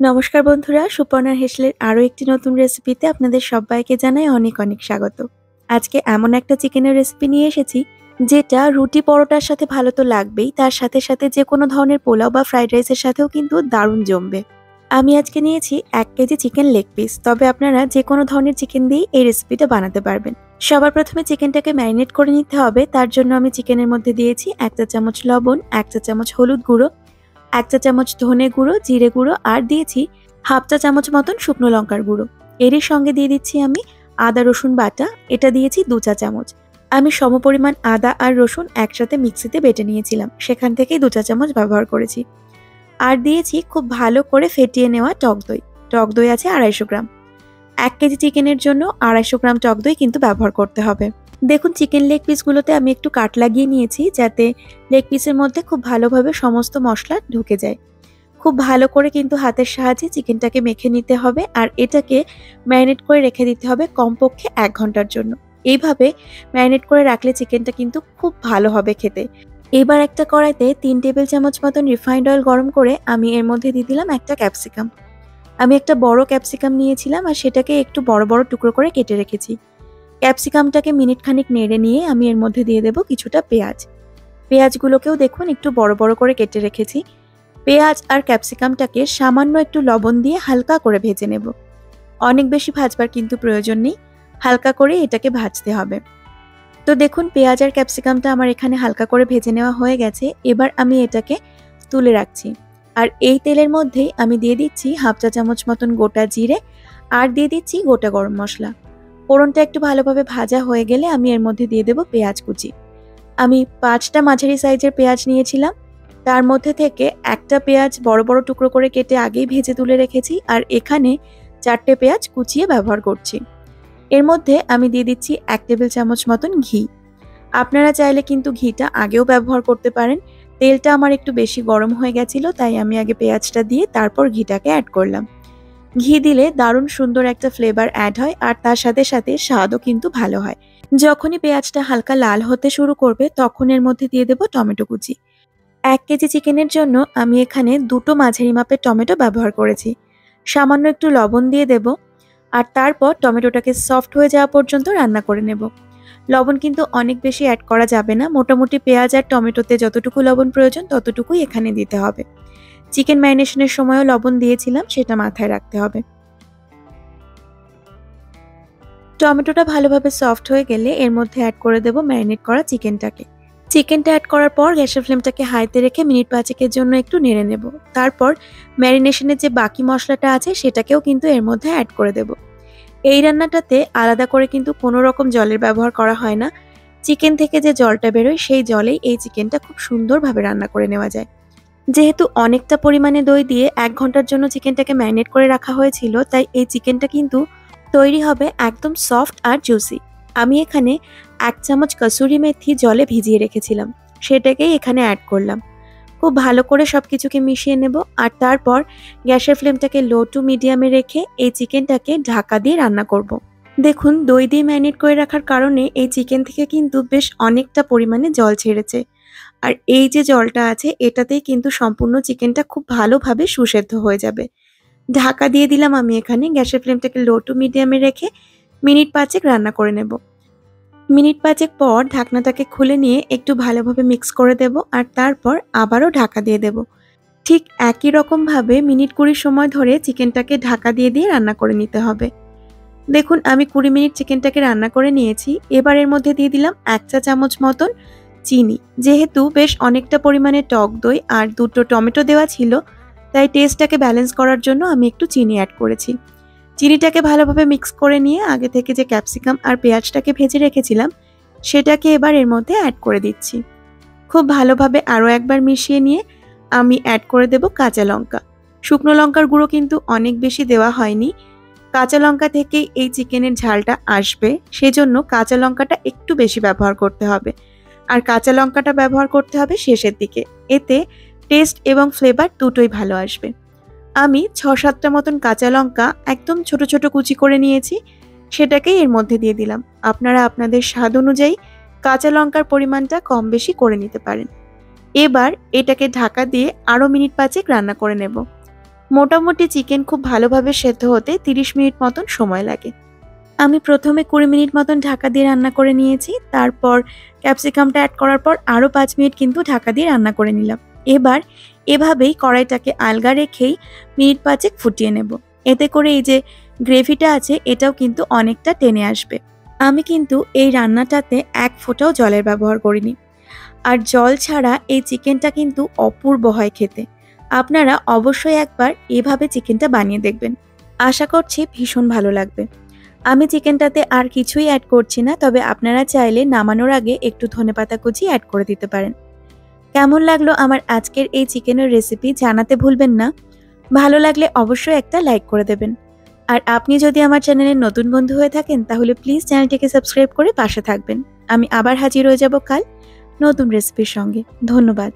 নমস্কার বন্ধুরা, সুপর্ণা হেসেলের আরো একটি নতুন রেসিপিতে আপনাদের সবাইকে জানাই অনেক অনেক স্বাগত। আজকে এমন একটা চিকেনের রেসিপি নিয়ে এসেছি যেটা রুটি পরোটার সাথে ভালো তো লাগবেই, তার সাথে সাথে যে কোনো ধরনের পোলাও বা ফ্রাইড রাইসের সাথেও কিন্তু দারুণ জমবে। আমি আজকে নিয়েছি 1 কেজি চিকেন লেগ পিস, তবে আপনারা যে কোনো ধরনের চিকেন দিয়েই এই রেসিপিটা বানাতে পারবেন। সবার প্রথমে চিকেনটাকে ম্যারিনেট করে নিতে হবে। তার জন্য আমি চিকেনের মধ্যে দিয়েছি 1 চা চামচ লবণ, 1 চা চামচ হলুদ গুঁড়ো, 1 চা চামচ ধনে গুঁড়ো, জিরে গুঁড়ো আর দিয়েছি হাফ চা চামচ মতন শুকনো লঙ্কার গুঁড়ো। এরই সঙ্গে দিয়ে দিচ্ছি আমি আদা রসুন বাটা, এটা দিয়েছি 2 চা চামচ। আমি সমপরিমাণ আদা আর রসুন একসাথে মিক্সিতে বেটে নিয়েছিলাম, সেখান থেকেই 2 চা চামচ ব্যবহার করেছি। আর দিয়েছি খুব ভালো করে ফেটিয়ে নেওয়া টক দই। টক দই আছে 250 গ্রাম। 1 কেজি চিকেনের জন্য 250 গ্রাম টক দই কিন্তু ব্যবহার করতে হবে। দেখুন, চিকেন লেগ পিসগুলোতে আমি একটু কাট লাগিয়ে নিয়েছি যাতে লেগ পিসের মধ্যে খুব ভালোভাবে সমস্ত মশলা ঢুকে যায়। খুব ভালো করে কিন্তু হাতের সাহায্যে চিকেনটাকে মেখে নিতে হবে আর এটাকে ম্যারিনেট করে রেখে দিতে হবে কমপক্ষে 1 ঘন্টার জন্য। এইভাবে ম্যারিনেট করে রাখলে চিকেনটা কিন্তু খুব ভালো হবে খেতে। এবার একটা কড়াইতে 3 টেবিল চামচ মতন রিফাইন্ড অয়েল গরম করে আমি এর মধ্যে দিয়ে দিলাম একটা ক্যাপসিকাম। আমি একটা বড় ক্যাপসিকাম নিয়েছিলাম আর সেটাকে একটু বড় বড় টুকরো করে কেটে রেখেছি। ক্যাপসিকামটাকে মিনিট খানিক নেড়ে নিয়ে আমি এর মধ্যে দিয়ে দেব কিছুটা পেঁয়াজ। পেঁয়াজগুলোকেও দেখুন একটু বড় বড় করে কেটে রেখেছি। পেঁয়াজ আর ক্যাপসিকামটাকে সামান্য একটু লবণ দিয়ে হালকা করে ভেজে নেব। অনেক বেশি ভাজবার কিন্তু প্রয়োজন নেই, হালকা করে এটাকে ভাজতে হবে। তো দেখুন, পেঁয়াজ আর ক্যাপসিকামটা আমার এখানে হালকা করে ভেজে নেওয়া হয়ে গেছে। এবার আমি এটাকে তুলে রাখছি। আর এই তেলের মধ্যেই আমি দিয়ে দিচ্ছি হাফ চা চামচ মতন গোটা জিরে আর দিয়ে দিচ্ছি গোটা গরম মশলা। ফোড়নটা একটু ভালোভাবে ভাজা হয়ে গেলে আমি এর মধ্যে দিয়ে দেব পেঁয়াজ কুচি। আমি 5টা মাঝারি সাইজের পেঁয়াজ নিয়েছিলাম। তার মধ্যে থেকে একটা পেঁয়াজ বড় বড় টুকরো করে কেটে আগেই ভেজে তুলে রেখেছি আর এখানে 4টে পেঁয়াজ কুচিয়ে ব্যবহার করছি। এর মধ্যে আমি দিয়ে দিচ্ছি 1 টেবিল চামচ মতন ঘি। আপনারা চাইলে কিন্তু ঘিটা আগেও ব্যবহার করতে পারেন। তেলটা আমার একটু বেশি গরম হয়ে গেছিল, তাই আমি আগে পেঁয়াজটা দিয়ে তারপর ঘিটাকে অ্যাড করলাম। ঘি দিলে দারুণ সুন্দর একটা ফ্লেভার অ্যাড হয় আর তার সাথে সাথে স্বাদও কিন্তু ভালো হয়। যখনই পেঁয়াজটা হালকা লাল হতে শুরু করবে তখন এর মধ্যে দিয়ে দেব টমেটো কুচি। 1 কেজি চিকেনের জন্য আমি এখানে 2টো মাঝারি মাপের টমেটো ব্যবহার করেছি। সামান্য একটু লবণ দিয়ে দেব আর তারপর টমেটোটাকে সফট হয়ে যাওয়া পর্যন্ত রান্না করে নেব। লবণ কিন্তু অনেক বেশি অ্যাড করা যাবে না, মোটামুটি পেঁয়াজ আর টমেটোতে যতটুকু লবণ প্রয়োজন ততটুকুই এখানে দিতে হবে। চিকেন ম্যারিনেশনের সময়ও লবণ দিয়েছিলাম, সেটা মাথায় রাখতে হবে। টমেটোটা ভালোভাবে সফট হয়ে গেলে এর মধ্যে অ্যাড করে দেব ম্যারিনেট করা চিকেনটাকে। চিকেনটা অ্যাড করার পর গ্যাসের ফ্লেমটাকে হাইতে রেখে মিনিট 5 এর জন্য একটু নেড়ে নেব। তারপর ম্যারিনেশনের যে বাকি মশলাটা আছে সেটাকেও কিন্তু এর মধ্যে অ্যাড করে দেব। এই রান্নাটাতে আলাদা করে কিন্তু কোনো রকম জলের ব্যবহার করা হয় না। চিকেন থেকে যে জলটা বেরোয় সেই জলেই এই চিকেনটা খুব সুন্দরভাবে রান্না করে নেওয়া যায়। যেহেতু অনেকটা পরিমাণে দই দিয়ে 1 ঘন্টার জন্য চিকেনটাকে ম্যারিনেট করে রাখা হয়েছিল, তাই এই চিকেনটা কিন্তু তৈরি হবে একদম সফট আর জুসি। আমি এখানে 1 চামচ কসুরি মেথি জলে ভিজিয়ে রেখেছিলাম, সেটাকেই এখানে অ্যাড করলাম। খুব ভালো করে সবকিছুকে মিশিয়ে নেব আর তারপর গ্যাসের ফ্লেমটাকে লো টু মিডিয়ামে রেখে এই চিকেনটাকে ঢাকা দিয়ে রান্না করব। দেখুন, দই দিয়ে ম্যারিনেট করে রাখার কারণে এই চিকেন থেকে কিন্তু বেশ অনেকটা পরিমাণে জল ছেড়েছে। আর এই যে জলটা আছে এটাতেই কিন্তু সম্পূর্ণ চিকেনটা খুব ভালোভাবে সুসেদ্ধ হয়ে যাবে। ঢাকা দিয়ে দিলাম আমি এখানে। গ্যাসের ফ্লেমটাকে লো টু মিডিয়ামে রেখে মিনিট 5 রান্না করে নেব। মিনিট 5 পর ঢাকনাটাকে খুলে নিয়ে একটু ভালোভাবে মিক্স করে দেব আর তারপর আবারও ঢাকা দিয়ে দেব। ঠিক একই রকমভাবে মিনিট 20 সময় ধরে চিকেনটাকে ঢাকা দিয়ে দিয়ে রান্না করে নিতে হবে। দেখুন, আমি 20 মিনিট চিকেনটাকে রান্না করে নিয়েছি। এবার এর মধ্যে দিয়ে দিলাম 1 চা চামচ মতন চিনি। যেহেতু বেশ অনেকটা পরিমাণে টক দই আর 2টো টমেটো দেওয়া ছিল, তাই টেস্টটাকে ব্যালেন্স করার জন্য আমি একটু চিনি অ্যাড করেছি। চিনিটাকে ভালোভাবে মিক্স করে নিয়ে আগে থেকে যে ক্যাপসিকাম আর পেঁয়াজটাকে ভেজে রেখেছিলাম সেটাকে এবার এর মধ্যে অ্যাড করে দিচ্ছি। খুব ভালোভাবে আরও একবার মিশিয়ে নিয়ে আমি অ্যাড করে দেব কাঁচা লঙ্কা। শুকনো লঙ্কার গুঁড়ো কিন্তু অনেক বেশি দেওয়া হয়নি, কাঁচা লঙ্কা থেকেই এই চিকেনের ঝালটা আসবে, সেজন্য কাঁচা লঙ্কাটা একটু বেশি ব্যবহার করতে হবে। আর কাঁচা লঙ্কাটা ব্যবহার করতে হবে শেষের দিকে, এতে টেস্ট এবং ফ্লেভার দুটোই ভালো আসবে। আমি 6-7টা মতন কাঁচা লঙ্কা একদম ছোট ছোট কুচি করে নিয়েছি, সেটাকেই এর মধ্যে দিয়ে দিলাম। আপনারা আপনাদের স্বাদ অনুযায়ী কাঁচা লঙ্কার পরিমাণটা কম বেশি করে নিতে পারেন। এবার এটাকে ঢাকা দিয়ে আরও মিনিট 5 রান্না করে নেব। মোটামুটি চিকেন খুব ভালোভাবে সেদ্ধ হতে ৩০ মিনিট মতন সময় লাগে। আমি প্রথমে ২০ মিনিট মতন ঢাকা দিয়ে রান্না করে নিয়েছি। তারপর ক্যাপসিকামটা অ্যাড করার পর আরও ৫ মিনিট কিন্তু ঢাকা দিয়ে রান্না করে নিলাম। এবার এভাবেই কড়াইটাকে আলগা রেখেই মিনিট ৫ ফুটিয়ে নেব। এতে করে এই যে গ্রেভিটা আছে এটাও কিন্তু অনেকটা টেনে আসবে। আমি কিন্তু এই রান্নাটাতে ১ ফোঁটাও জলের ব্যবহার করিনি। আর জল ছাড়া এই চিকেনটা কিন্তু অপূর্ব হয় খেতে। আপনারা অবশ্যই একবার এভাবে চিকেনটা বানিয়ে দেখবেন। আশা করছি ভীষণ ভালো লাগবে। আমি চিকেনটাতে আর কিছুই অ্যাড করছি না, তবে আপনারা চাইলে নামানোর আগে একটু ধনেপাতা কুচি অ্যাড করে দিতে পারেন। কেমন লাগলো আমার আজকের এই চিকেনের রেসিপি জানাতে ভুলবেন না। ভালো লাগলে অবশ্যই একটা লাইক করে দেবেন। আর আপনি যদি আমার চ্যানেলের নতুন বন্ধু হয়ে থাকেন তাহলে প্লিজ চ্যানেলটিকে সাবস্ক্রাইব করে পাশে থাকবেন। আমি আবার হাজির হয়ে যাব কাল নতুন রেসিপির সঙ্গে। ধন্যবাদ।